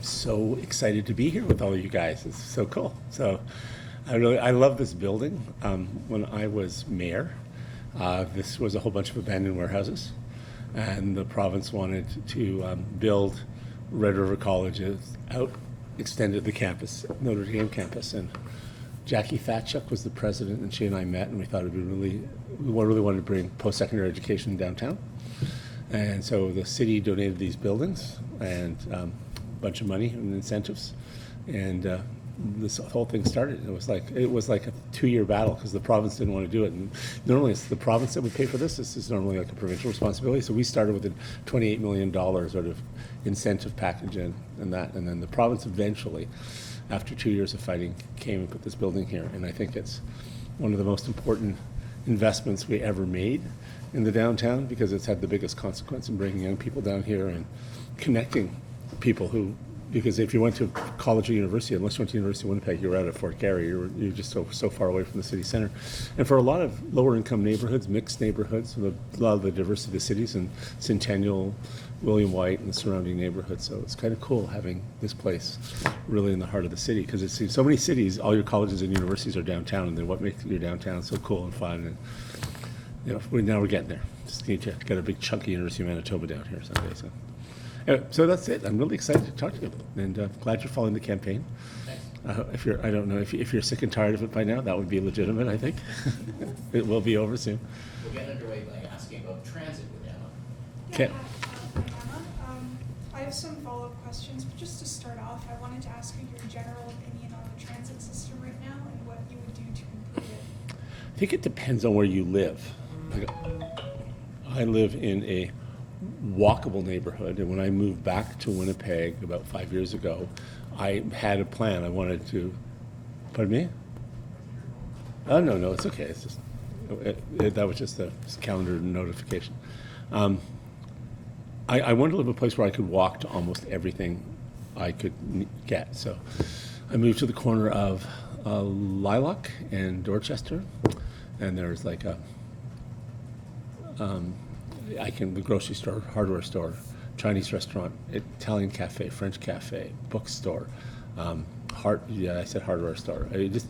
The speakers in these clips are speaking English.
so excited to be here with all of you guys. It's so cool. So I love this building. When I was mayor, this was a whole bunch of abandoned warehouses, and the province wanted to build Red River College's extended the campus, Notre Dame campus, and Jackie Thatchuk was the president, and she and I met, and we thought we really wanted to bring post-secondary education downtown. And so the city donated these buildings and a bunch of money and incentives, and this whole thing started. It was like a 2-year battle because the province didn't want to do it. And normally it's the province that would pay for this. This is normally like a provincial responsibility. So we started with a $28 million sort of incentive package and then the province eventually, after 2 years of fighting, came and put this building here. And I think it's one of the most important investments we ever made in the downtown because it's had the biggest consequence in bringing young people down here and connecting people who, because if you went to college or university, unless you went to University of Winnipeg, you were out at Fort Garry, you're just so far away from the city center. And for a lot of lower income neighborhoods, mixed neighborhoods, a lot of the diversity of the cities and Centennial, William White and the surrounding neighborhoods. So it's kind of cool having this place really in the heart of the city because it seems so many cities, all your colleges and universities are downtown, and then what makes your downtown so cool and fun. And now we're getting there. Just need to get a big chunk of University of Manitoba down here someday. So. Anyway, so that's it. I'm really excited to talk to you, and glad you're following the campaign. I don't know if you're sick and tired of it by now, that would be legitimate. I think it will be over soon. We'll get underway by asking about transit with Emma. Okay. Emma, I have some follow-up questions, but just to start off, I wanted to ask you your general opinion on the transit system right now and what you would do to improve it. I think it depends on where you live. Like, I live in a walkable neighborhood, and when I moved back to Winnipeg about 5 years ago, I had a plan. I wanted to, pardon me? Oh, no, it's okay. It's just, that was just a calendar notification. I wanted to live in a place where I could walk to almost everything I could get. So I moved to the corner of Lilac and Dorchester, and there's like the grocery store, hardware store, Chinese restaurant, Italian cafe, French cafe, bookstore, I said hardware store, just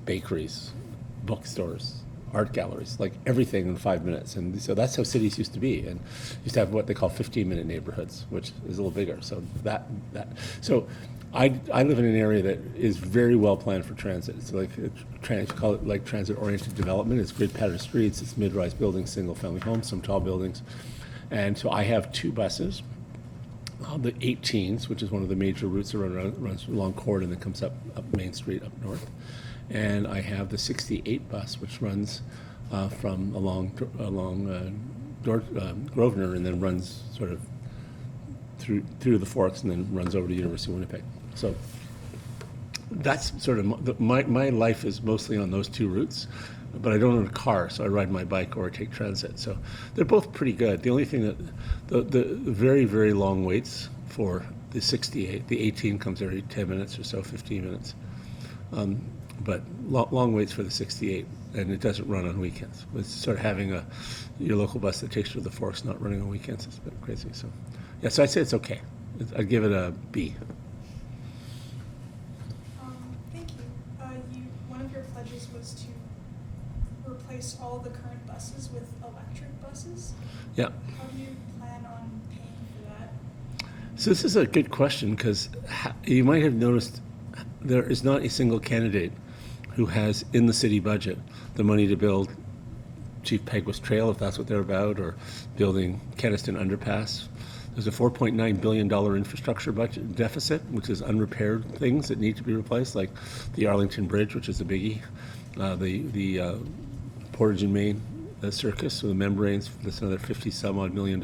bakeries, bookstores, art galleries, like everything in 5 minutes. And so that's how cities used to be, and used to have what they call 15-minute neighborhoods, which is a little bigger. So so I live in an area that is very well planned for transit. It's like call it like transit-oriented development. It's grid pattern streets, it's mid-rise buildings, single-family homes, some tall buildings, and so I have 2 buses. The 18s, which is one of the major routes that runs along Cord and then comes up Main Street up north, and I have the 68 bus, which runs from along Grosvenor and then runs sort of through the Forks and then runs over to University of Winnipeg. So that's sort of my life is mostly on those 2 routes, but I don't own a car, so I ride my bike or take transit. So they're both pretty good. The only thing that the very, very long waits for the 68, the 18 comes every 10 minutes or so, 15 minutes. But long waits for the 68, and it doesn't run on weekends. It's sort of having your local bus that takes you to the Forks not running on weekends. It's a bit crazy. So yeah, so I'd say it's okay. I'd give it a B. Thank you. One of your pledges was to replace all the current buses with electric buses. Yeah. How do you plan on paying for that? So this is a good question because you might have noticed there is not a single candidate who has in the city budget the money to build Chief Peguis Trail, if that's what they're about, or building Keniston Underpass. There's a $4.9 billion infrastructure budget deficit, which is unrepaired things that need to be replaced, like the Arlington Bridge, which is a biggie, the Portage and Main Circus, so the membranes, that's another $50-some-odd million.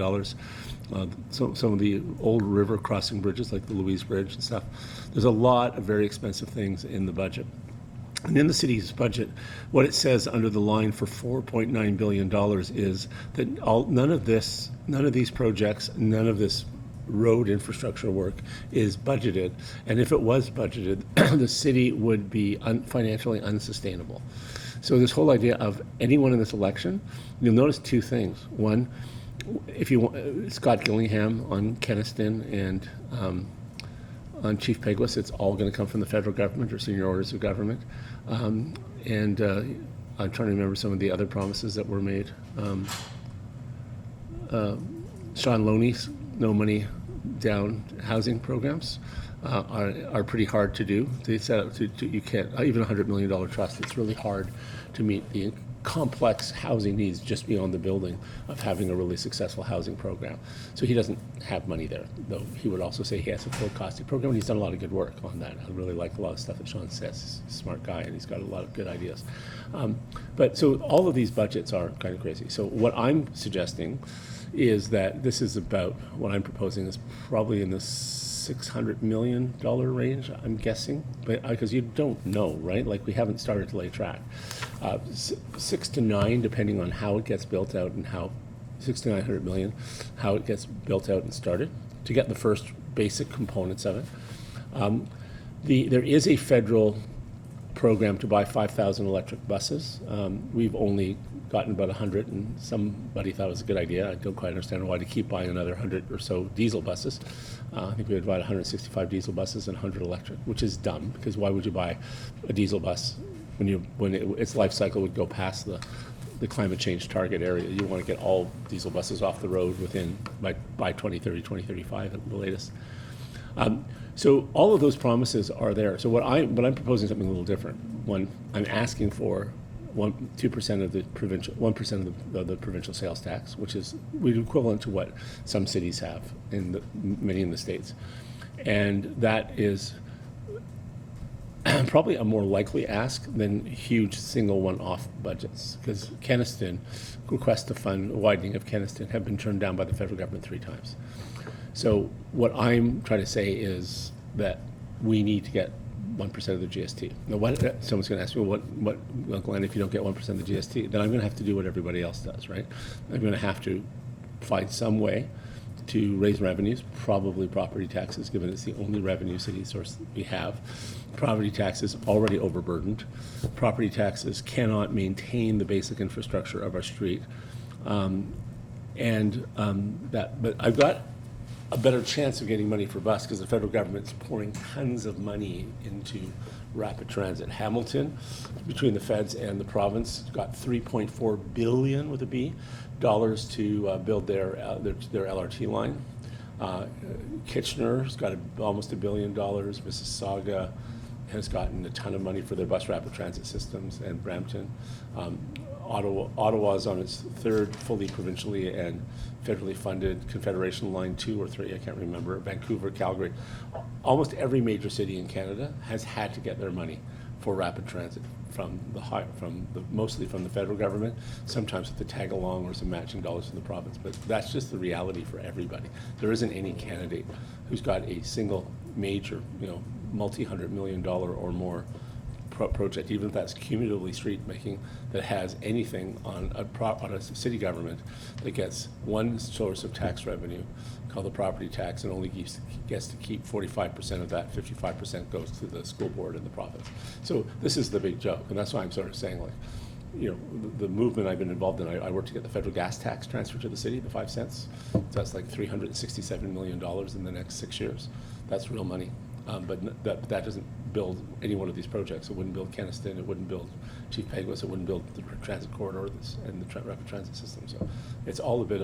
Some of the old river crossing bridges, like the Louise Bridge and stuff. There's a lot of very expensive things in the budget. And in the city's budget, what it says under the line for $4.9 billion is that none of these projects, none of this road infrastructure work is budgeted. And if it was budgeted, the city would be financially unsustainable. So this whole idea of anyone in this election, you'll notice 2 things. One, if you want Scott Gillingham on Keniston and on Chief Peguis, it's all going to come from the federal government or senior orders of government. And I'm trying to remember some of the other promises that were made. Sean Loney's no money down housing programs are pretty hard to do. They set up you can't, even $100 million trust, it's really hard to meet the complex housing needs just beyond the building of having a really successful housing program. So he doesn't have money there, though he would also say he has a full costing program, and he's done a lot of good work on that. I really like a lot of stuff that Sean says. He's a smart guy, and he's got a lot of good ideas. But so all of these budgets are kind of crazy. So what I'm suggesting is that this is about, what I'm proposing is probably in the $600 million range, I'm guessing, but because you don't know, right? Like, we haven't started to lay track. 6 to 9, depending on how it gets built out and how, 6 to 900 million, how it gets built out and started to get the first basic components of it. There is a federal program to buy 5,000 electric buses. We've only gotten about 100, and somebody thought it was a good idea. I don't quite understand why to keep buying another 100 or so diesel buses. I think we would buy 165 diesel buses and 100 electric, which is dumb, because why would you buy a diesel bus when its life cycle would go past the climate change target area? You want to get all diesel buses off the road by 2030, 2035 at the latest. So all of those promises are there. So what I'm proposing something a little different. One, I'm asking for 2% of the provincial, 1% of the provincial sales tax, which is equivalent to what some cities have many in the States, and that is probably a more likely ask than huge single one-off budgets, because Keniston requests to fund a widening of Keniston have been turned down by the federal government 3 times. So what I'm trying to say is that we need to get 1% of the GST. Now, someone's going to ask me, well, Glenn, if you don't get 1% of the GST, then I'm going to have to do what everybody else does, right? I'm going to have to find some way to raise revenues, probably property taxes, given it's the only revenue city source we have. Property taxes already overburdened. Property taxes cannot maintain the basic infrastructure of our street. But I've got a better chance of getting money for bus because the federal government's pouring tons of money into rapid transit. Hamilton, between the feds and the province, got $3.4 billion with a B dollars to build their LRT line. Kitchener's got almost $1 billion. Mississauga has gotten a ton of money for their bus rapid transit systems, and Brampton. Ottawa's on its 3rd fully provincially and federally funded Confederation Line 2 or 3, I can't remember. Vancouver, Calgary. Almost every major city in Canada has had to get their money for rapid transit mostly from the federal government, sometimes with the tag along or some matching dollars from the province. But that's just the reality for everybody. There isn't any candidate who's got a single major, multi-$100 million or more project, even if that's cumulatively street making, that has anything on a city government that gets one source of tax revenue called the property tax and only gets to keep 45% of that, 55% goes to the school board in the province. So this is the big joke, and that's why I'm sort of saying, like, the movement I've been involved in, I worked to get the federal gas tax transferred to the city, the 5 cents. So that's like $367 million in the next 6 years. That's real money. But that doesn't build any one of these projects. It wouldn't build Keniston, it wouldn't build Chief Peguis, it wouldn't build the transit corridor and the rapid transit system. So it's all a bit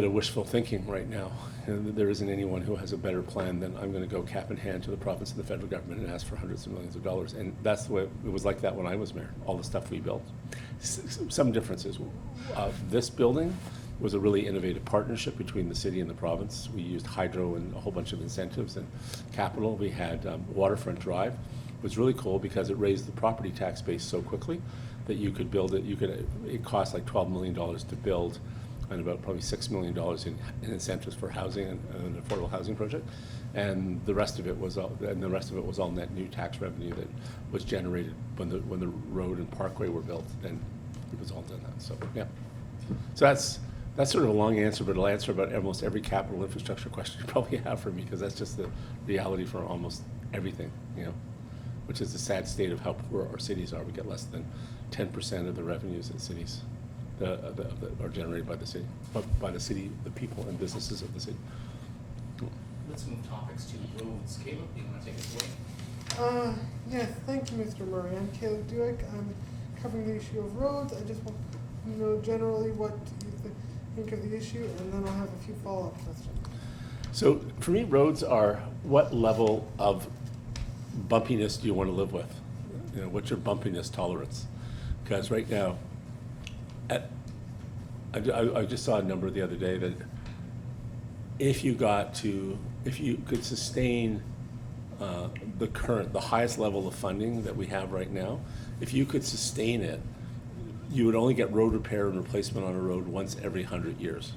of wishful thinking right now. And there isn't anyone who has a better plan than I'm going to go cap in hand to the province and the federal government and ask for hundreds of millions of dollars. And that's the way it was like that when I was mayor, all the stuff we built. Some differences. This building was a really innovative partnership between the city and the province. We used hydro and a whole bunch of incentives and capital. We had Waterfront Drive. It was really cool because it raised the property tax base so quickly that you could build it. It cost like $12 million to build, and about probably $6 million in incentives for housing and an affordable housing project. And the rest of it was all net new tax revenue that was generated when the road and parkway were built. And it was all done that. So yeah. So that's sort of a long answer, but it'll answer about almost every capital infrastructure question you probably have for me, because that's just the reality for almost everything, which is the sad state of how poor our cities are. We get less than 10% of the revenues in cities that are generated by the city, the people and businesses of the city. let's move topics to roads. Caleb, do you want to take us away? Yes, thank you, Mr. Murray. I'm Caleb Duick. I'm covering the issue of roads. I just want to know generally what you think of the issue, and then I'll have a few follow-up questions. So for me, roads are what level of bumpiness do you want to live with? You know, what's your bumpiness tolerance? Because right now, I just saw a number the other day that if you could sustain the highest level of funding that we have right now, if you could sustain it, you would only get road repair and replacement on a road once every 100 years.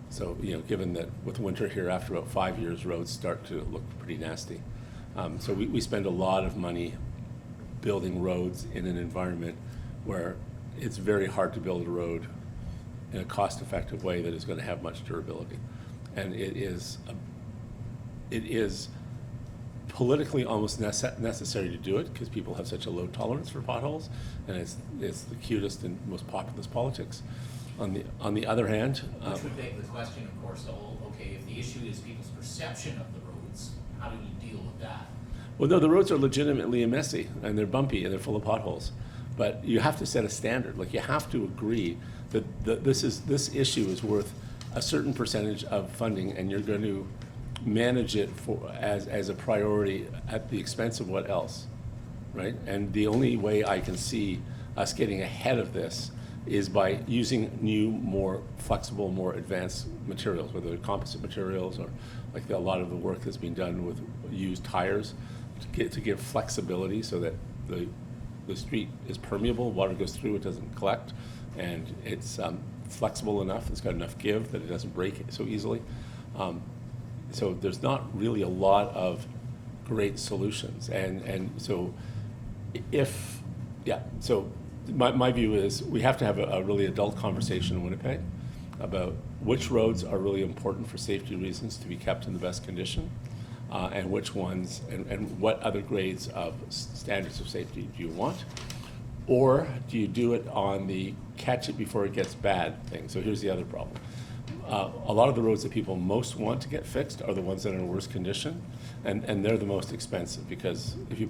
So, you know, given that with winter here, after about 5 years, roads start to look pretty nasty. So we spend a lot of money building roads in an environment where it's very hard to build a road in a cost-effective way that is going to have much durability. And it is politically almost necessary to do it because people have such a low tolerance for potholes, and it's the cutest and most populist politics. On the other hand, Which would beg the question, of course, okay, if the issue is people's perception of the roads, how do you deal with that? well, no, the roads are legitimately messy and they're bumpy and they're full of potholes, but you have to set a standard. Like, you have to agree that this issue is worth a certain percentage of funding, and you're going to manage it as a priority at the expense of what else, right? And the only way I can see us getting ahead of this is by using new, more flexible, more advanced materials, whether they're composite materials or like a lot of the work that's been done with used tires to give flexibility so that the street is permeable, water goes through, it doesn't collect, and it's flexible enough, it's got enough give that it doesn't break so easily. So there's not really a lot of great solutions. And so so my view is we have to have a really adult conversation in Winnipeg about which roads are really important for safety reasons to be kept in the best condition, and which ones, and what other grades of standards of safety do you want? Or do you do it on the catch it before it gets bad thing? So here's the other problem. A lot of the roads that people most want to get fixed are the ones that are in worse condition, and they're the most expensive, because if you're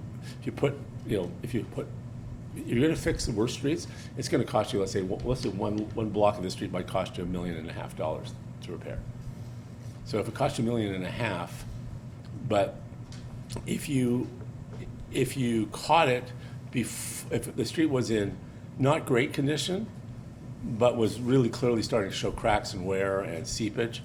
going to fix the worst streets, it's going to cost you, let's say one block of the street might cost you $1.5 million to repair. So if it costs you $1.5 million, but if you caught it if the street was in not great condition, but was really clearly starting to show cracks and wear and seepage,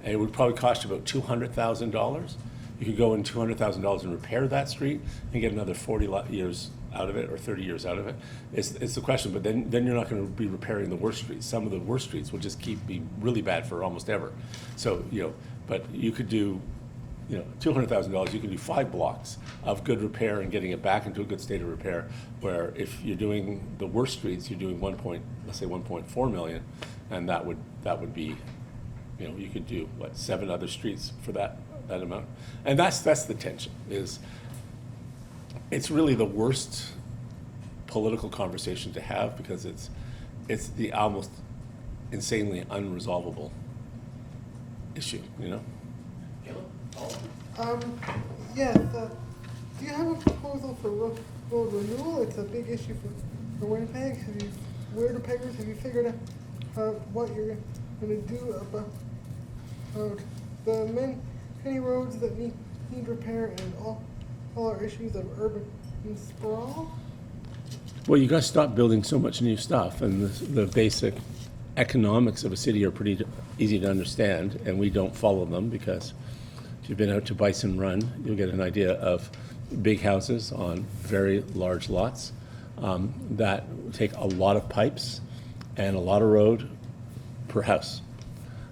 and it would probably cost you about $200,000. You could go in $200,000 and repair that street and get another 40 years out of it, or 30 years out of it. It's the question, but then you're not going to be repairing the worst streets. Some of the worst streets will just keep being really bad for almost ever. So, but you could do, $200,000, you can do 5 blocks of good repair and getting it back into a good state of repair, where if you're doing the worst streets, you're doing let's say 1.4 million, and that would be, you could do 7 other streets for that amount. And that's the tension, is it's really the worst political conversation to have, because it's the almost insanely unresolvable issue, Caleb? Yes, do you have a proposal for road renewal? It's a big issue for Winnipeg. Winnipeggers, have you figured out what you're going to do about the many roads that need repair, and all our issues of urban sprawl? Well, you got to stop building so much new stuff, and the basic economics of a city are pretty easy to understand, and we don't follow them, because if you've been out to Bison Run, you'll get an idea of big houses on very large lots that take a lot of pipes and a lot of road per house.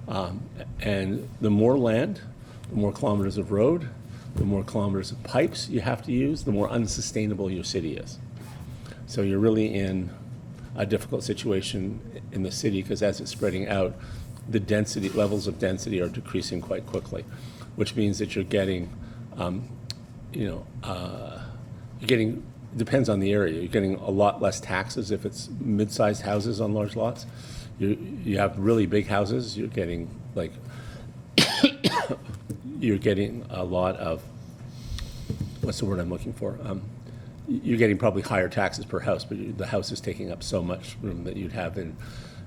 And the more land, the more kilometers of road, the more kilometers of pipes you have to use, the more unsustainable your city is. So you're really in a difficult situation in the city, because as it's spreading out, the density levels of density are decreasing quite quickly, which means that you're getting, depends on the area, you're getting a lot less taxes if it's mid-sized houses on large lots. You have really big houses, you're getting you're getting a lot of, what's the word I'm looking for? You're getting probably higher taxes per house, but the house is taking up so much room that you'd have in,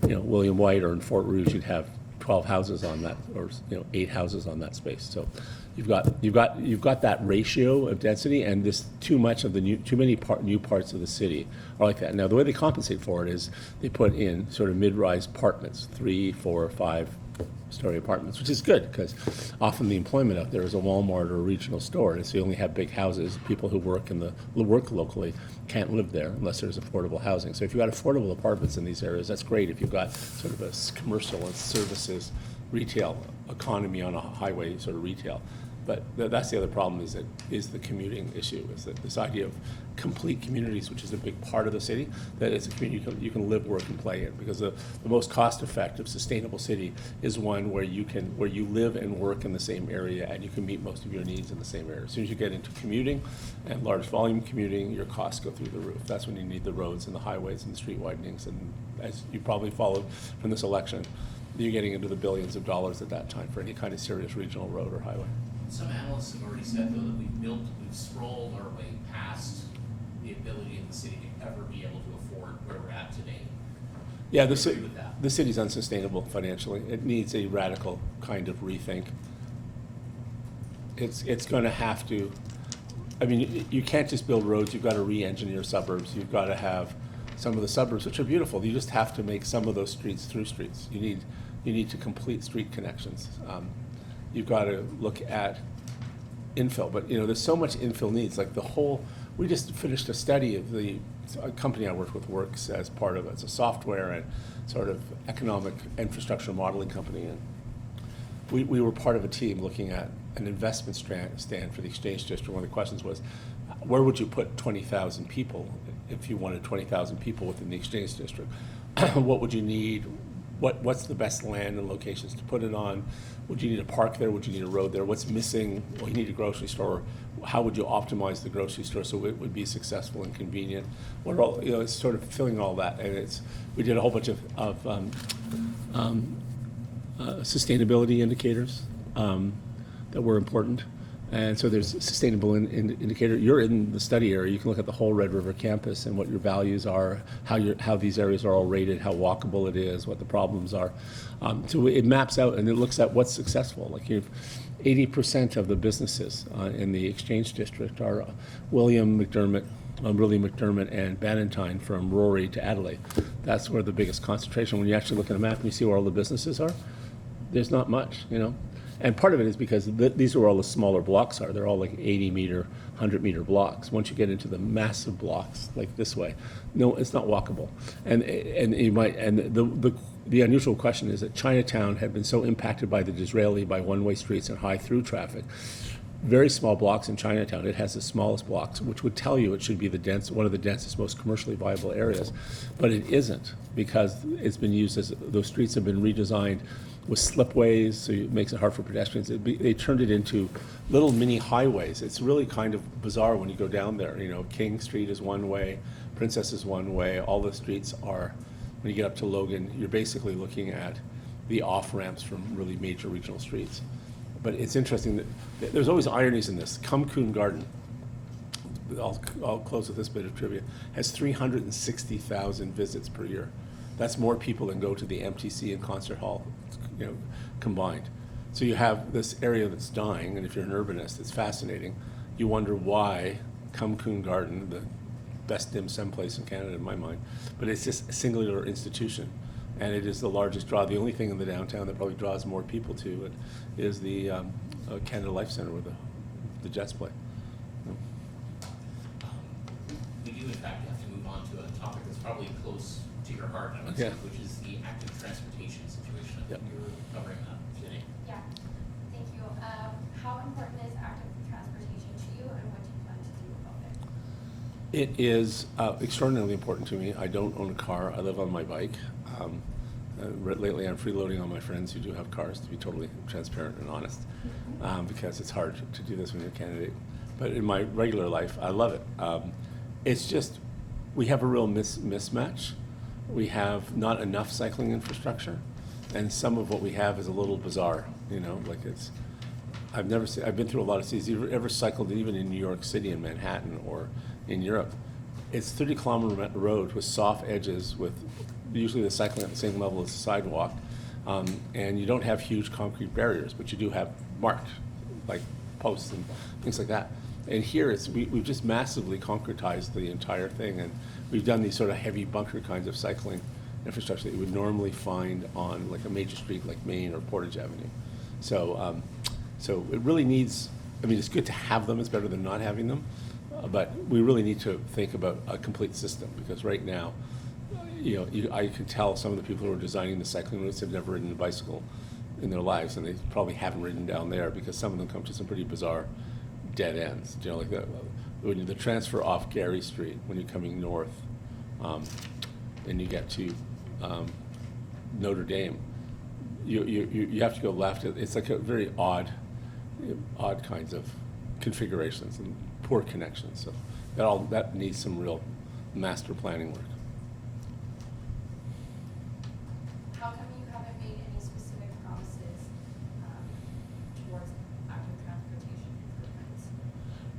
William White or in Fort Rouge, you'd have 12 houses on that, or 8 houses on that space. So you've got that ratio of density, and this too many new parts of the city are like that. Now the way they compensate for it is they put in sort of mid-rise apartments, 3, 4, 5-story apartments, which is good because often the employment out there is a Walmart or a regional store, and so you only have big houses. People who work locally can't live there unless there's affordable housing. So if you've got affordable apartments in these areas, that's great. If you've got sort of a commercial and services retail economy on a highway sort of retail. But that's the other problem is the commuting issue, is that this idea of complete communities, which is a big part of the city, that it's a community you can live, work, and play in. Because the most cost-effective, sustainable city is one where you live and work in the same area, and you can meet most of your needs in the same area. As soon as you get into commuting and large volume commuting, your costs go through the roof. That's when you need the roads and the highways and the street widenings. And as you probably followed from this election, you're getting into the billions of dollars at that time for any kind of serious regional road or highway. Some analysts have already said, though, that we've sprawled our way past the ability of the city to ever be able to afford where we're at today. Yeah, Do you agree with that? the city's unsustainable financially. It needs a radical kind of rethink. It's going to have to. I mean, you can't just build roads. You've got to re-engineer suburbs. You've got to have some of the suburbs, which are beautiful. You just have to make some of those streets through streets. You need to complete street connections. You've got to look at infill, but there's so much infill needs. Like we just finished a study of a company I work with works as part of it's a software and sort of economic infrastructure modeling company, and we were part of a team looking at an investment stand for the Exchange District. One of the questions was, where would you put 20,000 people if you wanted 20,000 people within the Exchange District? What would you need? What's the best land and locations to put it on? Would you need a park there? Would you need a road there? What's missing? Well, you need a grocery store. How would you optimize the grocery store so it would be successful and convenient? It's sort of filling all that, and we did a whole bunch of sustainability indicators that were important. And so there's a sustainable indicator. You're in the study area. You can look at the whole Red River campus and what your values are, how these areas are all rated, how walkable it is, what the problems are. So it maps out and it looks at what's successful. Like 80% of the businesses in the Exchange District are William McDermott and Bannantine from Rory to Adelaide. That's where the biggest concentration. When you actually look at a map and you see where all the businesses are, there's not much, And part of it is because these are where all the smaller blocks are. They're all like 80-meter, 100-meter blocks. Once you get into the massive blocks, like this way, no, it's not walkable. And the unusual question is that Chinatown had been so impacted by the Disraeli, by one-way streets and high through traffic. Very small blocks in Chinatown. It has the smallest blocks, which would tell you it should be one of the densest, most commercially viable areas, but it isn't because it's been used as those streets have been redesigned with slipways, so it makes it hard for pedestrians. They turned it into little mini highways. It's really kind of bizarre when you go down there. King Street is one way, Princess is one way. All the streets are, when you get up to Logan, you're basically looking at the off-ramps from really major regional streets. But it's interesting that there's always ironies in this. Kumkoon Garden, I'll close with this bit of trivia, has 360,000 visits per year. That's more people than go to the MTC and Concert Hall, combined. So you have this area that's dying, and if you're an urbanist, it's fascinating. You wonder why Kumkoon Garden, the best dim sum place in Canada in my mind, but it's just a singular institution, and it is the largest draw. The only thing in the downtown that probably draws more people to it is the Canada Life Center where the Jets play. We do in fact have to move on to a topic that's probably close to your heart, I would say, which is the active transportation situation. I think you were covering that today. Yeah, thank you. How important is active transportation to you, and what do you plan to do about it? It is extraordinarily important to me. I don't own a car. I live on my bike. Lately, I'm freeloading on my friends who do have cars, to be totally transparent and honest, because it's hard to do this when you're a candidate. But in my regular life, I love it. It's just, we have a real mismatch. We have not enough cycling infrastructure, and some of what we have is a little bizarre, like I've never seen, I've been through a lot of cities. You've ever cycled even in New York City and Manhattan or in Europe? It's 30-kilometer road with soft edges with usually the cycling at the same level as the sidewalk. And you don't have huge concrete barriers, but you do have marked, like posts and things like that. And here we've just massively concretized the entire thing, and we've done these sort of heavy bunker kinds of cycling infrastructure that you would normally find on like a major street like Main or Portage Avenue. So, so it really needs, I mean, it's good to have them, it's better than not having them, but we really need to think about a complete system, because right now, I can tell some of the people who are designing the cycling routes have never ridden a bicycle in their lives, and they probably haven't ridden down there because some of them come to some pretty bizarre dead ends. Like when the transfer off Gary Street, when you're coming north, and you get to Notre Dame, you have to go left. It's like a very odd kinds of configurations and poor connections. So that needs some real master planning work. How come you haven't made any specific promises towards active transportation improvements?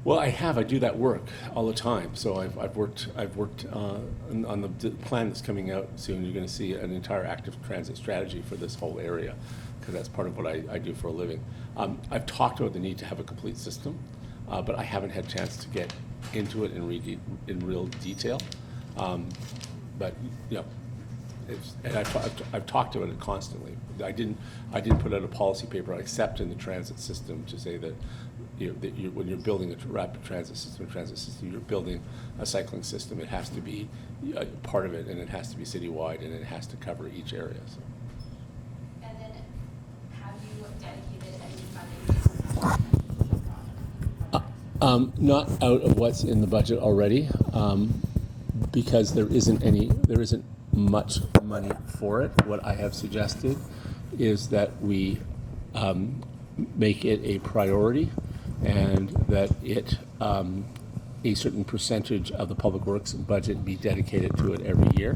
Well, I do that work all the time. So I've worked on the plan that's coming out soon. You're going to see an entire active transit strategy for this whole area, because that's part of what I do for a living. I've talked about the need to have a complete system, but I haven't had a chance to get into it in real detail. But and I've talked about it constantly. I didn't put out a policy paper except in the transit system to say that when you're building a rapid transit system, you're building a cycling system. It has to be part of it, and it has to be citywide, and it has to cover each area. So. And then, have you dedicated any funding? Not out of what's in the budget already, because there isn't much money for it. What I have suggested is that we make it a priority, and that a certain percentage of the public works budget be dedicated to it every year,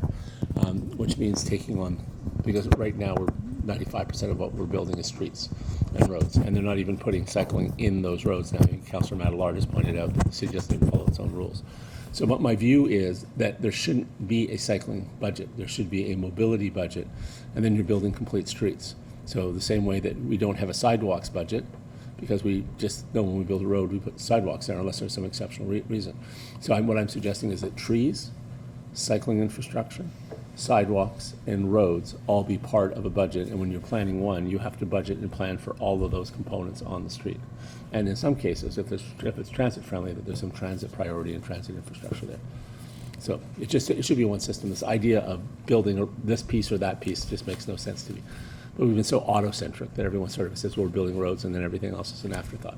which means taking on, because right now 95% of what we're building is streets and roads, and they're not even putting cycling in those roads now. Councillor Madallard has pointed out that the city doesn't even follow its own rules. So what my view is that there shouldn't be a cycling budget. There should be a mobility budget, and then you're building complete streets. So the same way that we don't have a sidewalks budget, because we just know when we build a road, we put sidewalks there unless there's some exceptional reason. So what I'm suggesting is that trees, cycling infrastructure, sidewalks, and roads all be part of a budget, and when you're planning one, you have to budget and plan for all of those components on the street. And in some cases, if it's transit friendly, that there's some transit priority and transit infrastructure there. So it should be one system. This idea of building this piece or that piece just makes no sense to me. But we've been so auto-centric that everyone sort of says, well, we're building roads, and then everything else is an afterthought.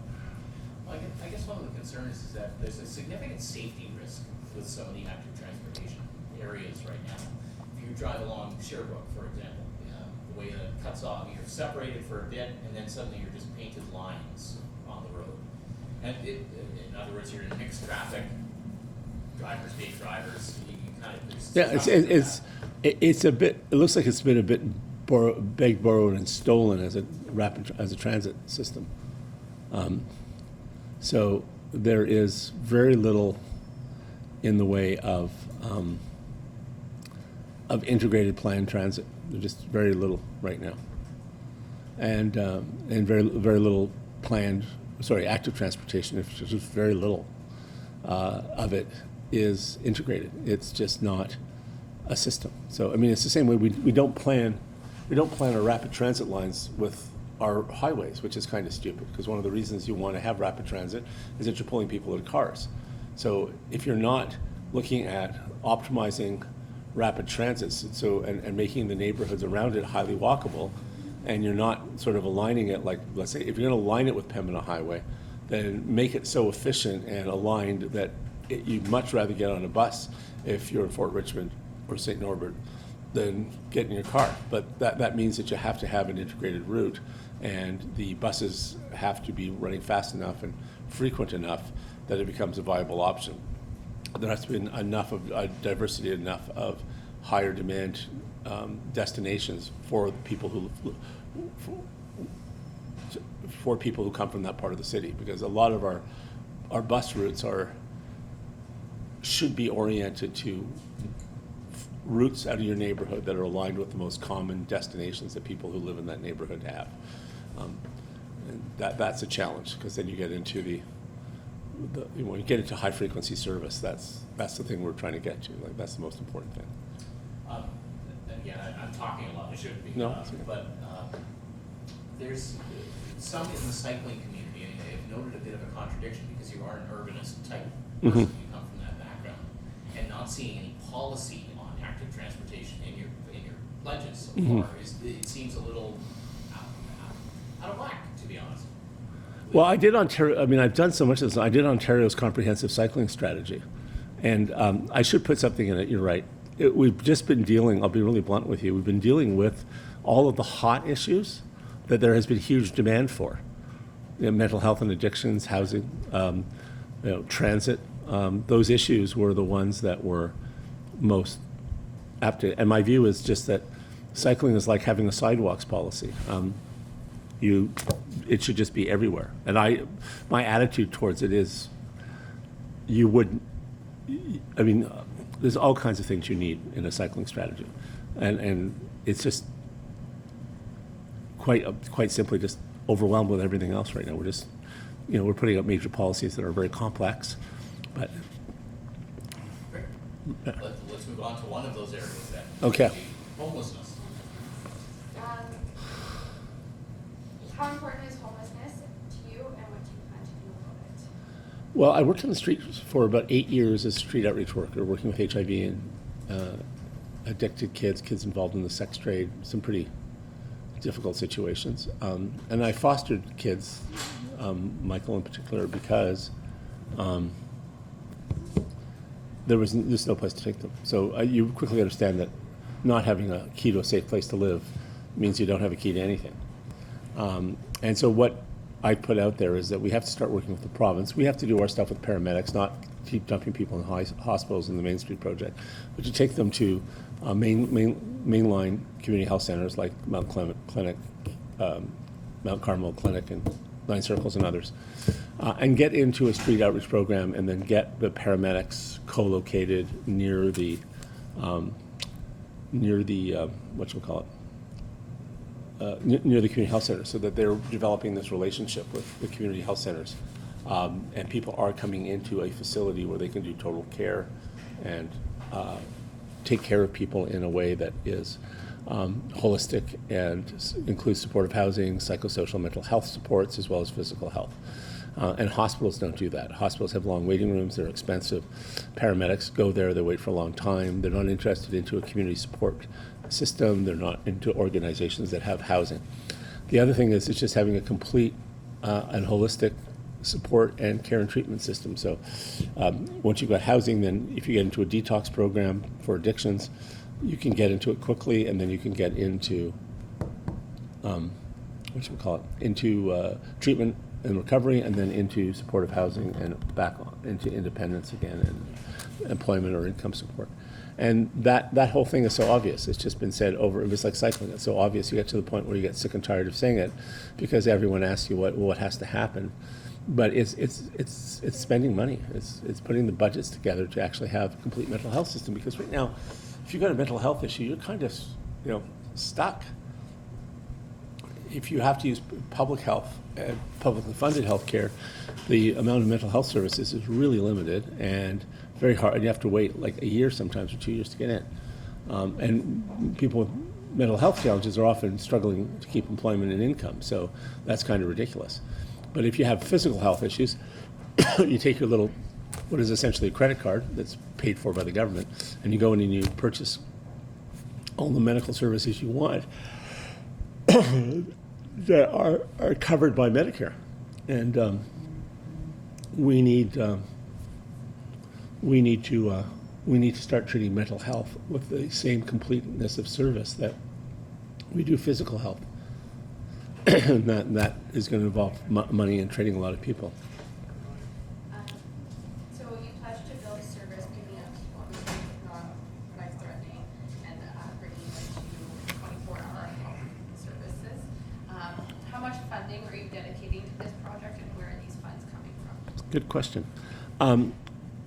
Well, I guess one of the concerns is that there's a significant safety risk with some of the active transportation areas right now. If you drive along Sherbrooke, for example, the way that it cuts off, you're separated for a bit, and then suddenly you're just painted lines on the road. And in other words, you're in mixed traffic, drivers being drivers. You kind of, it's a bit. It looks like it's been a bit begged, borrowed, and stolen as a transit system. So there is very little in the way of integrated planned transit. There's just very little right now, and very little planned. Active transportation. If just very little of it is integrated. It's just not a system. So I mean, it's the same way we don't plan our rapid transit lines with our highways, which is kind of stupid, because one of the reasons you want to have rapid transit is that you're pulling people in cars. So if you're not looking at optimizing rapid transits and making the neighborhoods around it highly walkable, and you're not sort of aligning it, like, let's say, if you're going to align it with Pembina Highway, then make it so efficient and aligned that you'd much rather get on a bus if you're in Fort Richmond or St. Norbert than get in your car. But that means that you have to have an integrated route, and the buses have to be running fast enough and frequent enough that it becomes a viable option. There has to be enough of diversity, enough of higher demand destinations for the people for people who come from that part of the city, because a lot of our bus routes should be oriented to routes out of your neighborhood that are aligned with the most common destinations that people who live in that neighborhood have. And that's a challenge, because then you get into when you get into high frequency service, that's the thing we're trying to get to. Like, that's the most important thing. Again, I'm talking a lot, I shouldn't be. No, it's okay. But there's some in the cycling community, anyway, have noted a bit of a contradiction, because you are an urbanist type person, you come from that background, and not seeing any policy on active transportation in your pledges so far. It seems a little out of whack, to be honest. Well, I did Ontario. I mean, I've done so much of this. I did Ontario's comprehensive cycling strategy, and I should put something in it. You're right. We've just been dealing. I'll be really blunt with you. We've been dealing with all of the hot issues that there has been huge demand for: mental health and addictions, housing, transit. Those issues were the ones that were most apt to. And my view is just that cycling is like having a sidewalks policy. It should just be everywhere. And my attitude towards it is, there's all kinds of things you need in a cycling strategy, and it's just quite simply just overwhelmed with everything else right now. We're just, we're putting up major policies that are very complex, but. Great. Let's move on to one of those areas then. Okay. Homelessness. How important is homelessness to you, and what do you plan to do about it? Well, I worked on the street for about 8 years as a street outreach worker, working with HIV and addicted kids involved in the sex trade, some pretty difficult situations. And I fostered kids, Michael in particular, because there's no place to take them. So you quickly understand that not having a key to a safe place to live means you don't have a key to anything. And so what I put out there is that we have to start working with the province. We have to do our stuff with paramedics, not keep dumping people in hospitals in the Main Street project, but to take them to mainline community health centers like Mount Clinic, Mount Carmel Clinic, and Nine Circles and others, and get into a street outreach program, and then get the paramedics co-located near the near the community health center, so that they're developing this relationship with the community health centers, and people are coming into a facility where they can do total care and take care of people in a way that is holistic and includes supportive housing, psychosocial mental health supports, as well as physical health. And hospitals don't do that. Hospitals have long waiting rooms, they're expensive. Paramedics go there, they wait for a long time. They're not interested into a community support system, they're not into organizations that have housing. The other thing is it's just having a complete and holistic support and care and treatment system. So once you've got housing, then if you get into a detox program for addictions, you can get into it quickly, and then you can get into into treatment and recovery, and then into supportive housing, and back into independence again, and employment or income support. And that whole thing is so obvious. It's just been said over. It's like cycling. It's so obvious. You get to the point where you get sick and tired of saying it, because everyone asks you what has to happen. But it's spending money. It's putting the budgets together to actually have a complete mental health system. Because right now, if you've got a mental health issue, you're kind of stuck. If you have to use public health, publicly funded health care, the amount of mental health services is really limited and very hard, and you have to wait like a year sometimes, or 2 years to get in. And people with mental health challenges are often struggling to keep employment and income, so that's kind of ridiculous. But if you have physical health issues, you take your little, what is essentially a credit card that's paid for by the government, and you go in and you purchase all the medical services you want that are covered by Medicare. And we need to start treating mental health with the same completeness of service that we do physical health. And that is going to involve money and trading a lot of people. So you pledged to build a service picking up people in life-threatening and bringing them to 24-hour health services. How much funding were you Good question.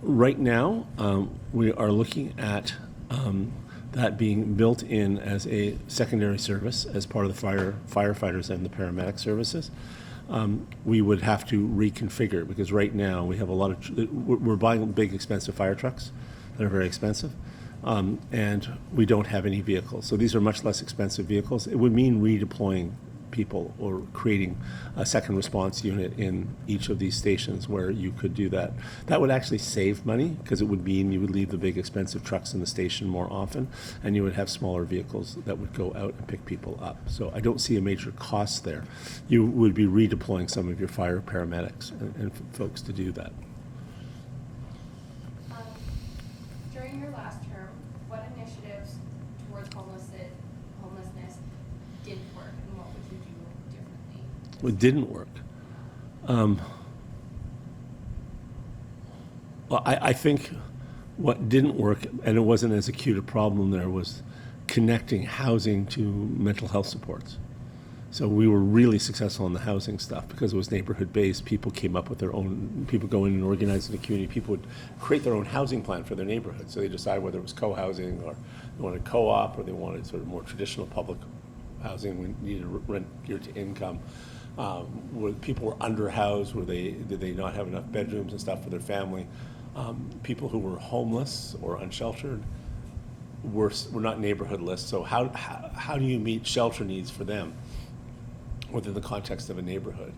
Right now, we are looking at that being built in as a secondary service as part of the firefighters and the paramedic services. We would have to reconfigure because right now we have a lot of, we're buying big expensive fire trucks that are very expensive. And we don't have any vehicles. So these are much less expensive vehicles. It would mean redeploying people or creating a second response unit in each of these stations where you could do that. That would actually save money because it would mean you would leave the big expensive trucks in the station more often and you would have smaller vehicles that would go out and pick people up. So I don't see a major cost there. You would be redeploying some of your fire paramedics and folks to do that. During your last term, what initiatives towards homelessness didn't work, and what would you do differently? What didn't work? Well, I think what didn't work, and it wasn't as acute a problem there, was connecting housing to mental health supports. So we were really successful in the housing stuff because it was neighborhood-based. People came up with their own, people go in and organize in the community. People would create their own housing plan for their neighborhood. So they decide whether it was co-housing or they wanted co-op or they wanted sort of more traditional public housing. We needed rent geared to income. Where people were underhoused, did they not have enough bedrooms and stuff for their family? People who were homeless or unsheltered were not neighborhood lists. So how do you meet shelter needs for them within the context of a neighborhood?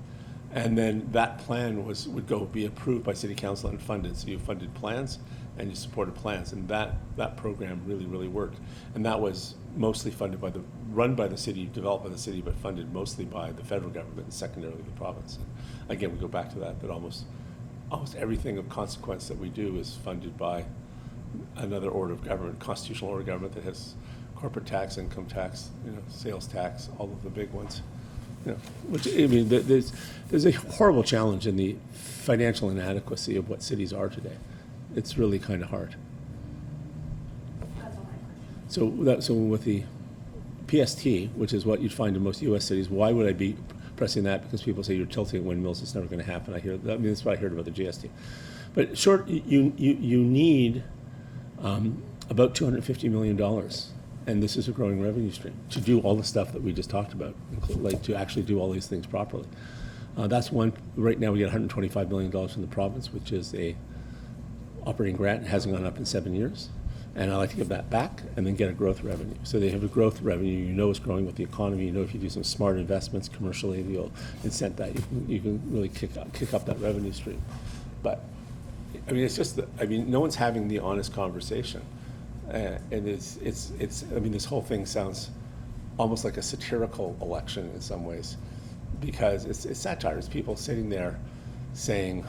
And then that plan would go be approved by city council and funded. So you funded plans and you supported plans, and that program really worked. And that was mostly run by the city, developed by the city, but funded mostly by the federal government and secondarily the province. And again, we go back to that almost everything of consequence that we do is funded by another order of government, constitutional order of government that has corporate tax, income tax, sales tax, all of the big ones. Which, I mean, there's a horrible challenge in the financial inadequacy of what cities are today. It's really kind of hard. That's all my questions. So with the PST, which is what you'd find in most U.S. cities, why would I be pressing that? Because people say you're tilting windmills. It's never going to happen. That's what I heard about the GST. But short, you need about $250 million. And this is a growing revenue stream to do all the stuff that we just talked about, like to actually do all these things properly. That's one. Right now we get $125 million from the province, which is a operating grant. It hasn't gone up in 7 years. And I like to give that back and then get a growth revenue. So they have a growth revenue. It's growing with the economy. If you do some smart investments commercially, you'll incent that. You can really kick up that revenue stream. But I mean, it's just no one's having the honest conversation. And this whole thing sounds almost like a satirical election in some ways, because it's satire. It's people sitting there saying,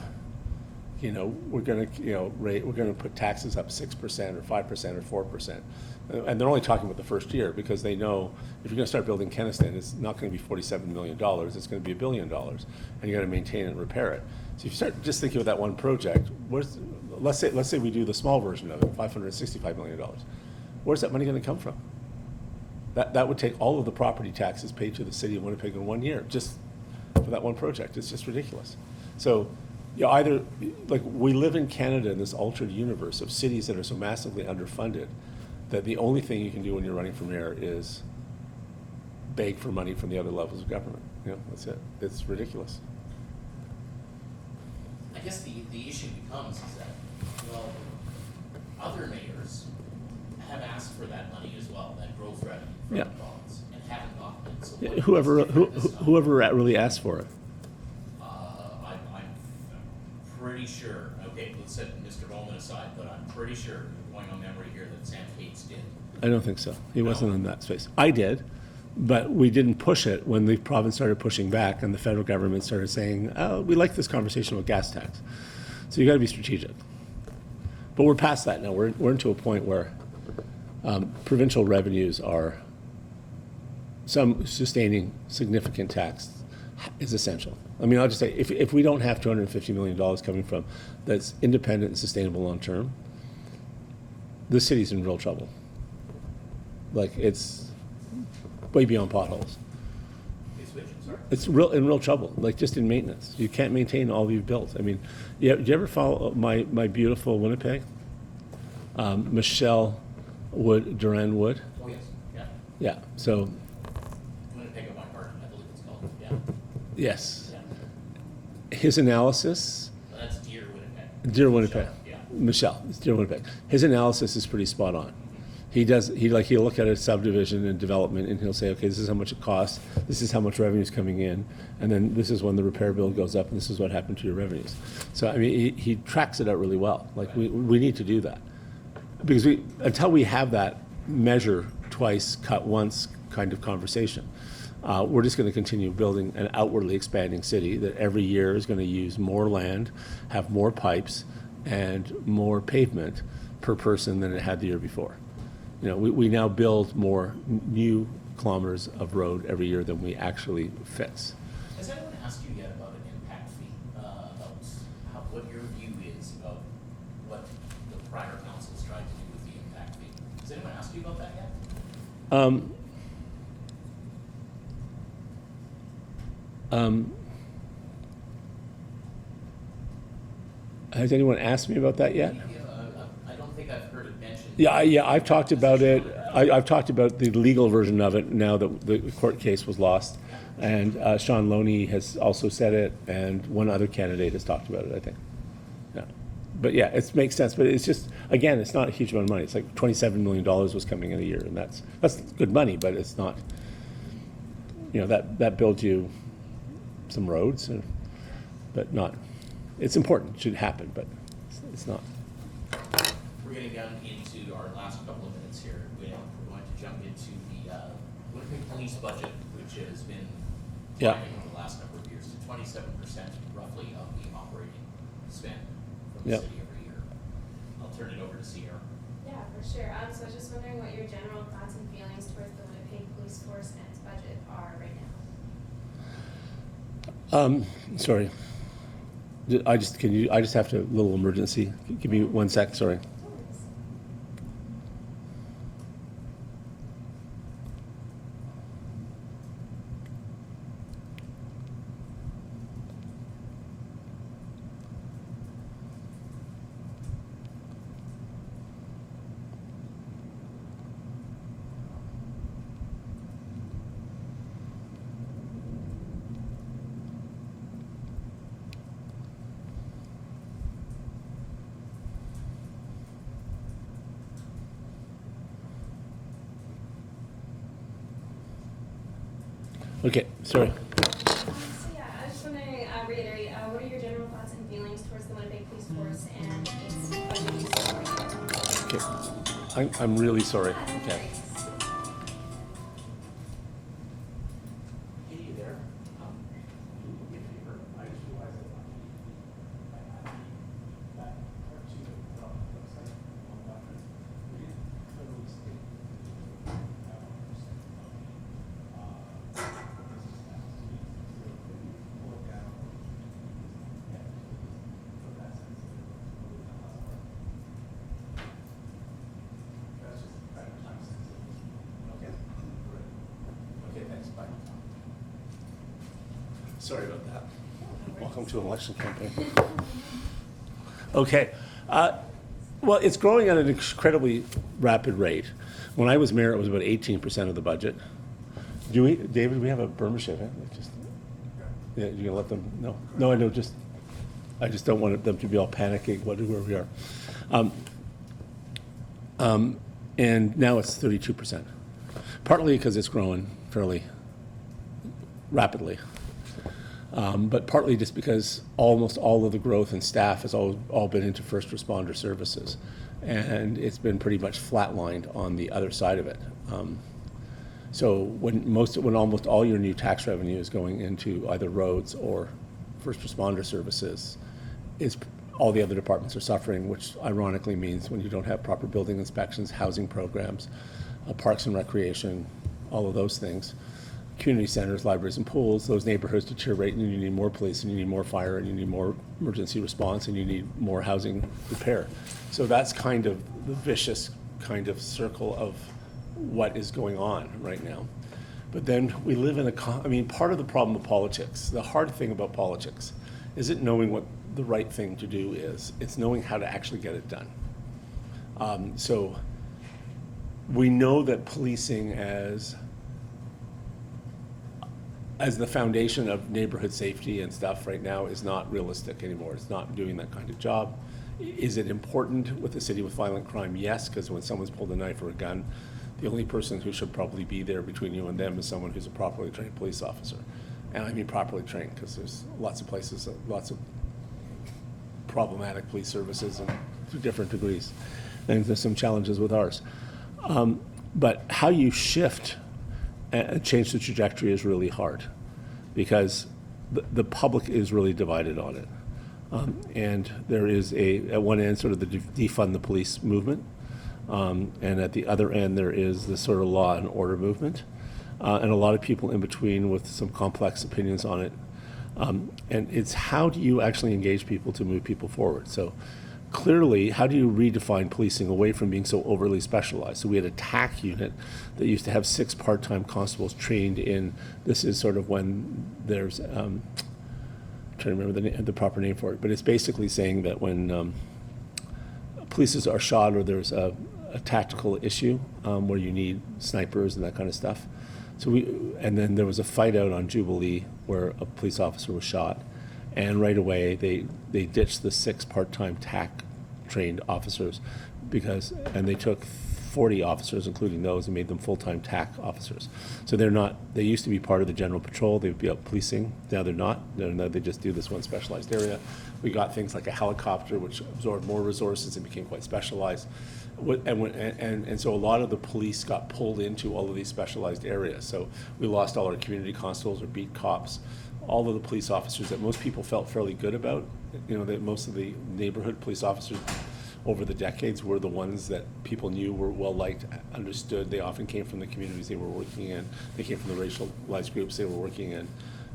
we're going to put taxes up 6% or 5% or 4%, and they're only talking about the first year because they know if you're going to start building Kenniston, it's not going to be $47 million. It's going to be $1 billion, and you got to maintain it and repair it. So if you start just thinking of that one project, let's say we do the small version of it, $565 million. Where's that money going to come from? That would take all of the property taxes paid to the city of Winnipeg in 1 year just for that one project. It's just ridiculous. So either, like, we live in Canada in this altered universe of cities that are so massively underfunded that the only thing you can do when you're running for mayor is beg for money from the other levels of government. That's it. It's ridiculous. I guess the issue becomes is that, other mayors have asked for that money as well, that growth revenue from the province, and haven't gotten it. So whoever really asked for it. I'm pretty sure, okay, let's set Mr. Bowman aside, but I'm pretty sure, going on memory here, that Sam Cates did. I don't think so. He wasn't in that space. I did, but we didn't push it when the province started pushing back and the federal government started saying, oh, we like this conversation about gas tax. So you got to be strategic. But we're past that now. We're into a point where provincial revenues are sustaining significant tax is essential. I mean, I'll just say, if we don't have $250 million coming from that's independent and sustainable long term, the city's in real trouble. Like, it's way beyond potholes. It's in real trouble, like just in maintenance. You can't maintain all you've built. I mean, do you ever follow my beautiful Winnipeg? Michelle Duran Wood? Oh, yes, yeah. Yeah, so, Winnipeg of my heart, I believe it's called, yeah. yes. Yeah. His analysis, So that's Deer Winnipeg. Dear Winnipeg. Yeah. Michelle, it's Dear Winnipeg. His analysis is pretty spot on. He'll look at a subdivision and development and he'll say, okay, this is how much it costs, this is how much revenue is coming in, and then this is when the repair bill goes up and this is what happened to your revenues. So, I mean, he tracks it out really well. Like, we need to do that. Because until we have that measure twice, cut once kind of conversation, we're just going to continue building an outwardly expanding city that every year is going to use more land, have more pipes, and more pavement per person than it had the year before. You know, we now build more new kilometers of road every year than we actually fix. Has anyone asked you yet about an impact fee? About what your view is about what the prior councils tried to do with the impact fee? Has anyone asked you about that yet? Has anyone asked me about that yet? I don't think I've heard it mentioned. Yeah, I've talked about it. I've talked about the legal version of it now that the court case was lost. And Sean Loney has also said it, and one other candidate has talked about it, I think. Yeah. But yeah, it makes sense. But it's just, again, it's not a huge amount of money. It's like $27 million was coming in a year, and that's good money, but it's not, you know, that builds you some roads, but not, it's important, it should happen, but it's not. We're getting down into our last couple of minutes here. We're going to jump into the Winnipeg police budget, which has been Yeah. climbing over the last number of years to 27% roughly of the operating spend from the Yep. city every year. I'll turn it over to Sierra. Yeah, for sure. So I was just wondering what your general thoughts and feelings towards the Winnipeg Police Force and its budget are right now. Sorry. I just have to, little emergency. Give me 1 sec, sorry. Okay, sorry. So yeah, I was just wondering, reiterate, what are your general thoughts and feelings towards the Winnipeg Police Force and its budget use right now? Okay. I'm really sorry. Yeah, no Okay. worries. Katie, you there? Do me a favor. I just realized that that cartoon on the website on the document, we didn't clearly state that 1% of the business tax. So we pull it down. Yeah, put that sense of it. That's just kind of time sensitive. Okay. Great. Okay, thanks. Bye. Sorry about that. Welcome to an election campaign. Okay. Well, it's growing at an incredibly rapid rate. When I was mayor, it was about 18% of the budget. David, we have a Burma ship, eh? Yeah, you gonna let them know? No, I know, I just don't want them to be all panicking, where we are. And now it's 32%. Partly because it's growing fairly rapidly. But partly just because almost all of the growth in staff has all been into first responder services. And it's been pretty much flatlined on the other side of it. So when almost all your new tax revenue is going into either roads or first responder services, all the other departments are suffering, which ironically means when you don't have proper building inspections, housing programs, parks and recreation, all of those things, community centers, libraries and pools, those neighborhoods deteriorate, and you need more police, and you need more fire, and you need more emergency response, and you need more housing repair. So that's kind of the vicious kind of circle of what is going on right now. But then we live in I mean, part of the problem of politics, the hard thing about politics, isn't knowing what the right thing to do is. It's knowing how to actually get it done. So we know that policing as the foundation of neighborhood safety and stuff right now is not realistic anymore. It's not doing that kind of job. Is it important with a city with violent crime? Yes, because when someone's pulled a knife or a gun, the only person who should probably be there between you and them is someone who's a properly trained police officer. And I mean properly trained, because there's lots of places, lots of problematic police services and to different degrees. And there's some challenges with ours. But how you shift and change the trajectory is really hard, because the public is really divided on it. And there is at one end, sort of the defund the police movement. And at the other end, there is the sort of law and order movement. And a lot of people in between with some complex opinions on it. And it's how do you actually engage people to move people forward? So clearly, how do you redefine policing away from being so overly specialized? So we had a TAC unit that used to have 6 part-time constables trained in, this is sort of when there's, I'm trying to remember the proper name for it, but it's basically saying that when police are shot or there's a tactical issue where you need snipers and that kind of stuff. So and then there was a fight out on Jubilee where a police officer was shot. And right away, they ditched the 6 part-time TAC trained officers and they took 40 officers, including those, and made them full-time TAC officers. So they used to be part of the general patrol. They would be out policing. Now they're not. They just do this one specialized area. We got things like a helicopter, which absorbed more resources and became quite specialized. And so a lot of the police got pulled into all of these specialized areas. So we lost all our community constables or beat cops. All of the police officers that most people felt fairly good about, that most of the neighborhood police officers over the decades were the ones that people knew were well liked, understood. They often came from the communities they were working in. They came from the racialized groups they were working in,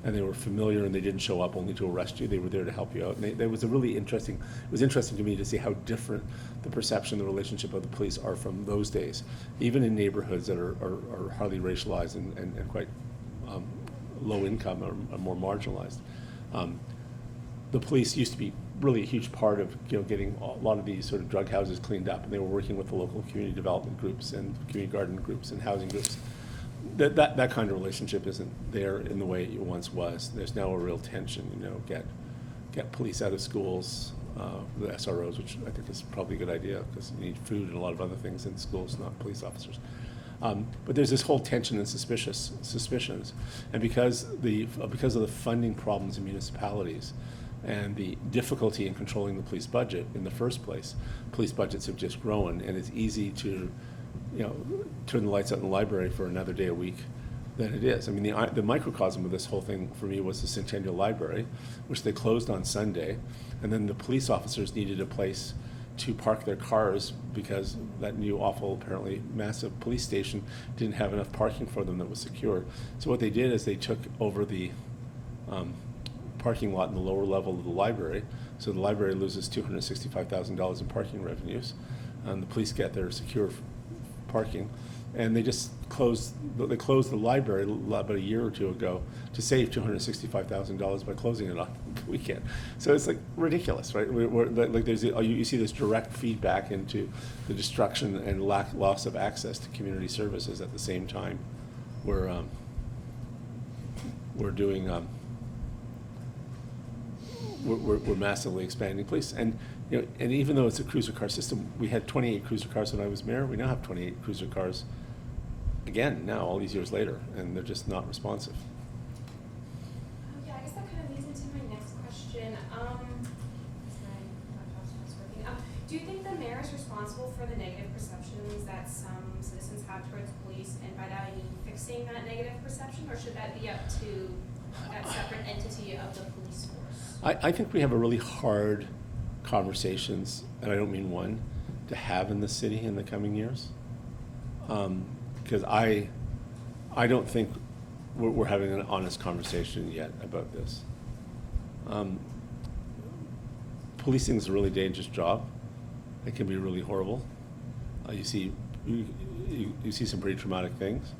and they were familiar, and they didn't show up only to arrest you. They were there to help you out. And it was interesting to me to see how different the perception, the relationship of the police are from those days, even in neighborhoods that are highly racialized and quite low income or more marginalized. The police used to be really a huge part of getting a lot of these sort of drug houses cleaned up, and they were working with the local community development groups and community garden groups and housing groups. That kind of relationship isn't there in the way it once was. There's now a real tension. Get police out of schools, the SROs, which I think is probably a good idea because you need food and a lot of other things in schools, not police officers. But there's this whole tension and suspicions, and because of the funding problems in municipalities and the difficulty in controlling the police budget in the first place, police budgets have just grown, and it's easy to, turn the lights out in the library for another day a week than it is. I mean, the microcosm of this whole thing for me was the Centennial Library, which they closed on Sunday, and then the police officers needed a place to park their cars because that new awful, apparently massive police station didn't have enough parking for them that was secure. So what they did is they took over the parking lot in the lower level of the library. So the library loses $265,000 in parking revenues, and the police get their secure parking. And they just closed the library about a year or two ago to save $265,000 by closing it on the weekend. So it's like ridiculous, right? You see this direct feedback into the destruction and loss of access to community services at the same time we're doing we're massively expanding police. And and even though it's a cruiser car system, we had 28 cruiser cars when I was mayor. We now have 28 cruiser cars again now, all these years later, and they're just not responsive. Yeah, I guess that kind of leads into my next question. Do you think the mayor is responsible for the negative perceptions that some citizens have towards police, and by that I mean fixing that negative perception, or should that be up to that separate entity of the police force? I think we have a really hard conversations, and I don't mean one, to have in the city in the coming years. Because I don't think we're having an honest conversation yet about this. Policing is a really dangerous job. It can be really horrible. You see some pretty traumatic things.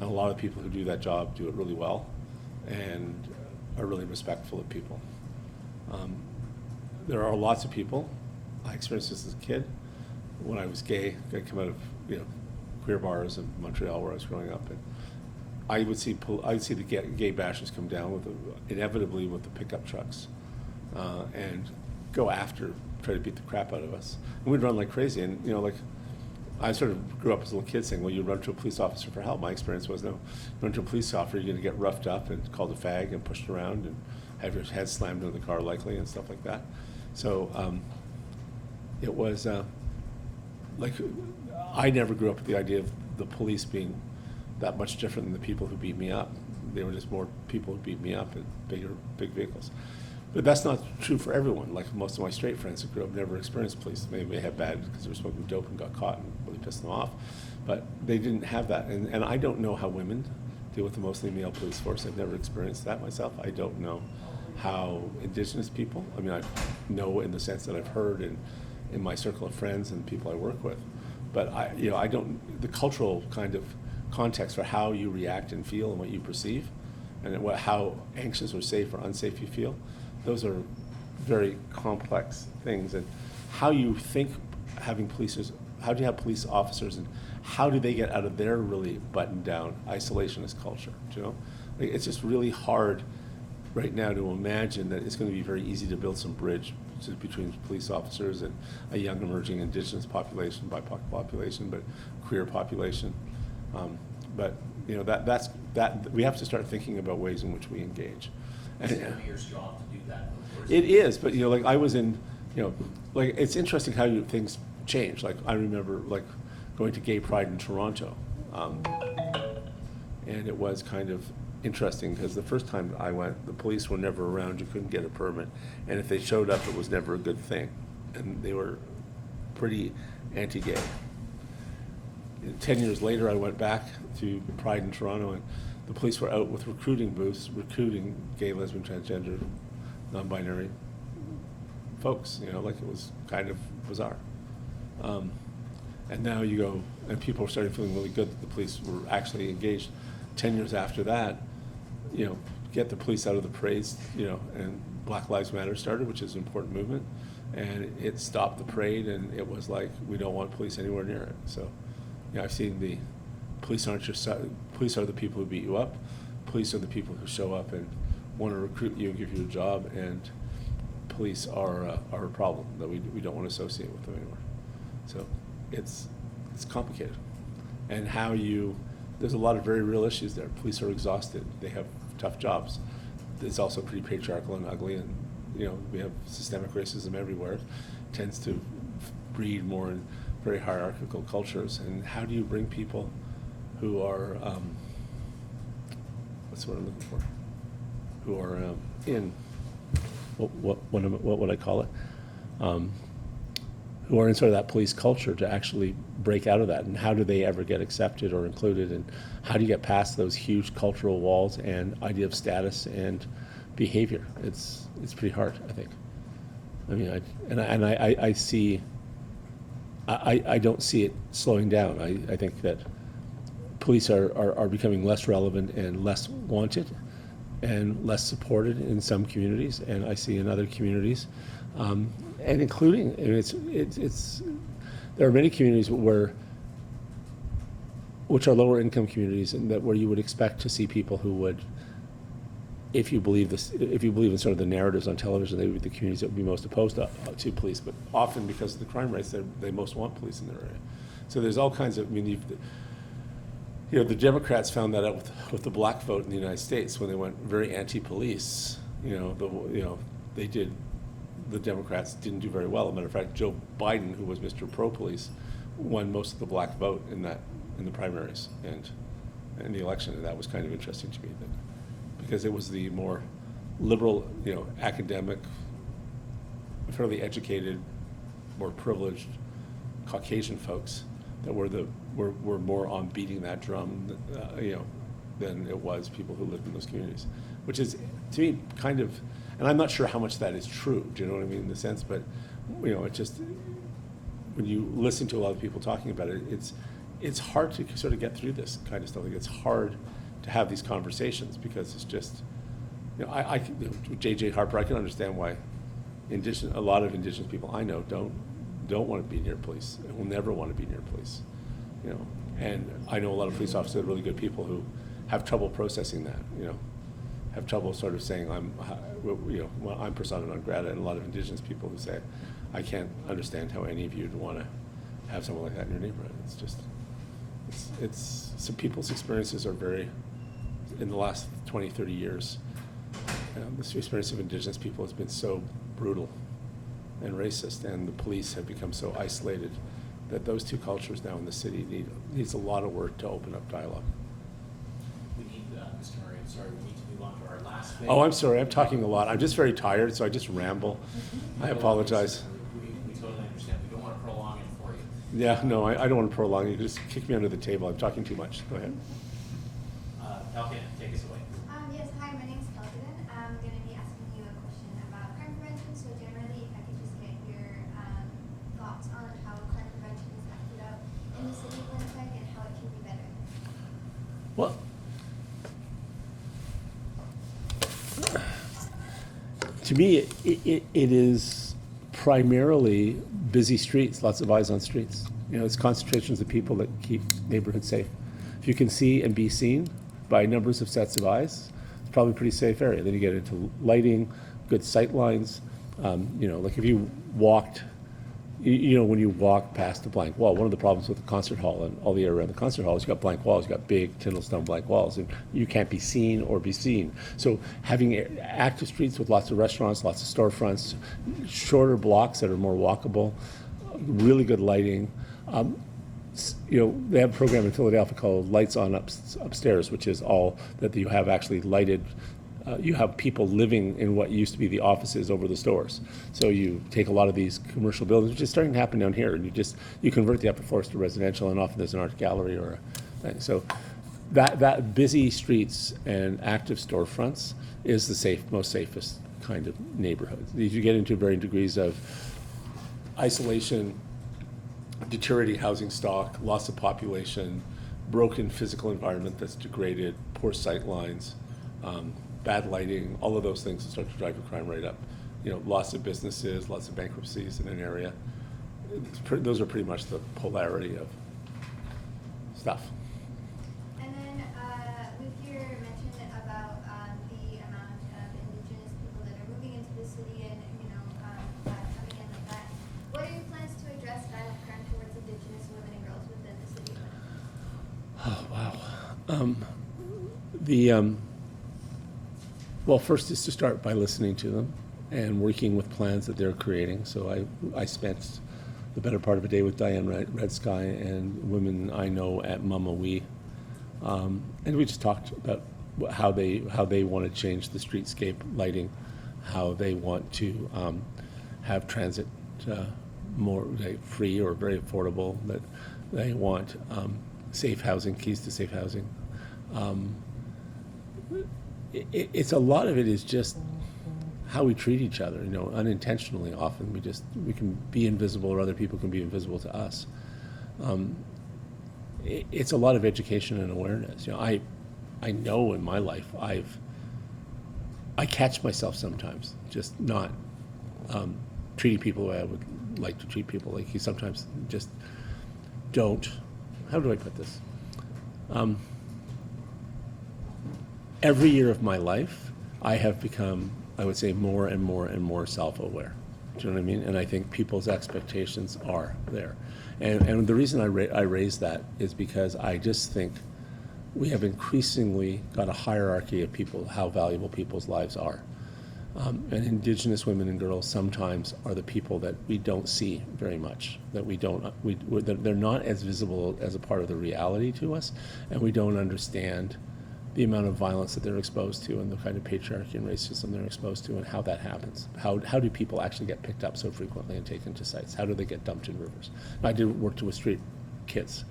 And a lot of people who do that job do it really well and are really respectful of people. There are lots of people, I experienced this as a kid, when I was gay, I come out of, queer bars in Montreal where I was growing up, and I would see the gay bashers come down inevitably with the pickup trucks, and go after, try to beat the crap out of us. And we'd run like crazy, and I sort of grew up as a little kid saying, well, you run to a police officer for help. My experience was, no, you run to a police officer, you're gonna get roughed up and called a fag and pushed around and have your head slammed into the car likely and stuff like that. So it was I never grew up with the idea of the police being that much different than the people who beat me up. They were just more people who beat me up in big vehicles. But that's not true for everyone. Like most of my straight friends who grew up never experienced police. Maybe they had bad because they were smoking dope and got caught and really pissed them off. But they didn't have that. And I don't know how women deal with the mostly male police force. I've never experienced that myself. I don't know how Indigenous people, I know in the sense that I've heard in my circle of friends and people I work with. But I don't, the cultural kind of context for how you react and feel and what you perceive and how anxious or safe or unsafe you feel, those are very complex things. And how you think how do you have police officers and how do they get out of their really buttoned down isolationist culture, It's just really hard right now to imagine that it's going to be very easy to build some bridge between police officers and a young emerging Indigenous population, BIPOC population, but queer population. But that's we have to start thinking about ways in which we engage. It's the mayor's job to do that. It is, but I was in, it's interesting how things change. Like I remember going to Gay Pride in Toronto, and it was kind of interesting because the first time I went, the police were never around. You couldn't get a permit, and if they showed up, it was never a good thing, and they were pretty anti-gay. 10 years later, I went back to Pride in Toronto, and the police were out with recruiting booths, recruiting gay, lesbian, transgender, non-binary folks. It was kind of bizarre. And now you go, and people are starting feeling really good that the police were actually engaged. 10 years after that, get the police out of the parades, and Black Lives Matter started, which is an important movement, and it stopped the parade, and it was like, we don't want police anywhere near it. So, I've seen the police police are the people who beat you up. Police are the people who show up and want to recruit you and give you a job, and police are a problem that we don't want to associate with them anymore. So it's complicated. And there's a lot of very real issues there. Police are exhausted. They have tough jobs. It's also pretty patriarchal and ugly, and we have systemic racism everywhere. It tends to breed more in very hierarchical cultures. And how do you bring people who are what's the word I'm looking for? Who are in what would I call it? Who are in sort of that police culture to actually break out of that, and how do they ever get accepted or included, and how do you get past those huge cultural walls and idea of status and behavior? It's pretty hard, I think. I don't see it slowing down. I think that police are becoming less relevant and less wanted and less supported in some communities, and I see in other communities, and including, there are many communities which are lower income communities, and where you would expect to see people who would, if you believe in sort of the narratives on television, they would be the communities that would be most opposed to police. But often, because of the crime rates, they most want police in their area. So there's all kinds of, the Democrats found that out with the black vote in the United States when they went very anti-police. The Democrats didn't do very well. As a matter of fact, Joe Biden, who was Mr. Pro-Police, won most of the black vote in the primaries and in the election, and that was kind of interesting to me, because it was the more liberal, academic, fairly educated, more privileged Caucasian folks that were more on beating that drum, than it was people who lived in those communities, which is, to me, kind of, and I'm not sure how much that is true, do you know what I mean, in the sense, but, it just, when you listen to a lot of people talking about it, it's hard to sort of get through this kind of stuff. Like, it's hard to have these conversations because it's just, J.J. Harper, I can understand why a lot of Indigenous people I know don't want to be near police and will never want to be near police, And I know a lot of police officers that are really good people who have trouble processing that, have trouble sort of saying I'm persona non grata, and a lot of Indigenous people who say, I can't understand how any of you would want to have someone like that in your neighborhood. It's just, some people's experiences are very, in the last 20, 30 years, this experience of Indigenous people has been so brutal and racist, and the police have become so isolated that those two cultures now in the city needs a lot of work to open up dialogue. We need, Mr. Murray, I'm sorry, we need to move on to our last thing. Oh, I'm sorry, I'm talking a lot. I'm just very tired, so I just ramble. I apologize. We totally understand. We don't want to prolong it for you. Yeah, no, I don't want to prolong. You can just kick me under the table. I'm talking too much. Go ahead. Falcon, take us away. Yes, hi, my name's Kelvin. I'm going to be asking you a question about crime prevention. So generally, if I could just get your thoughts on how crime prevention is acted out in the city of Winnipeg and how it can be better. Well, to me, it is primarily busy streets, lots of eyes on streets. It's concentrations of people that keep neighborhoods safe. If you can see and be seen by numbers of sets of eyes, it's probably a pretty safe area. Then you get into lighting, good sight lines. Like if you walked, when you walk past the blank wall, one of the problems with the concert hall and all the area around the concert hall is you've got blank walls, you've got big Tyndall stone blank walls, and you can't be seen or be seen. So having active streets with lots of restaurants, lots of storefronts, shorter blocks that are more walkable, really good lighting. They have a program in Philadelphia called Lights On Upstairs, which is all that you have actually lighted. You have people living in what used to be the offices over the stores. So you take a lot of these commercial buildings, which is starting to happen down here, and you convert the upper floors to residential, and often there's an art gallery or a thing. So that busy streets and active storefronts is the most safest kind of neighborhood. If you get into varying degrees of isolation, deteriorating housing stock, loss of population, broken physical environment that's degraded, poor sight lines, bad lighting, all of those things will start to drive your crime rate up. Lots of businesses, lots of bankruptcies in an area. Those are pretty much the polarity of stuff. And then with your mention about the amount of Indigenous people that are moving into the city and coming in like that, what are your plans to address violent crime towards Indigenous women and girls within the city of Winnipeg? Oh, wow. Well, first is to start by listening to them and working with plans that they're creating. So I spent the better part of a day with Diane Red Sky and women I know at Mama Wee, and we just talked about how they want to change the streetscape lighting, how they want to have transit more free or very affordable, that they want safe housing, keys to safe housing. It's a lot of it is just how we treat each other, unintentionally. Often we can be invisible, or other people can be invisible to us. It's a lot of education and awareness. I know in my life I catch myself sometimes just not treating people the way I would like to treat people. Like you sometimes just don't. How do I put this? Every year of my life, I have become, I would say, more and more and more self-aware. Do you know what I mean? And I think people's expectations are there. And the reason I raise that is because I just think we have increasingly got a hierarchy of people, how valuable people's lives are. And Indigenous women and girls sometimes are the people that we don't see very much, that they're not as visible as a part of the reality to us, and we don't understand the amount of violence that they're exposed to and the kind of patriarchy and racism they're exposed to and how that happens. How do people actually get picked up so frequently and taken to sites? How do they get dumped in rivers? I did work with street kids,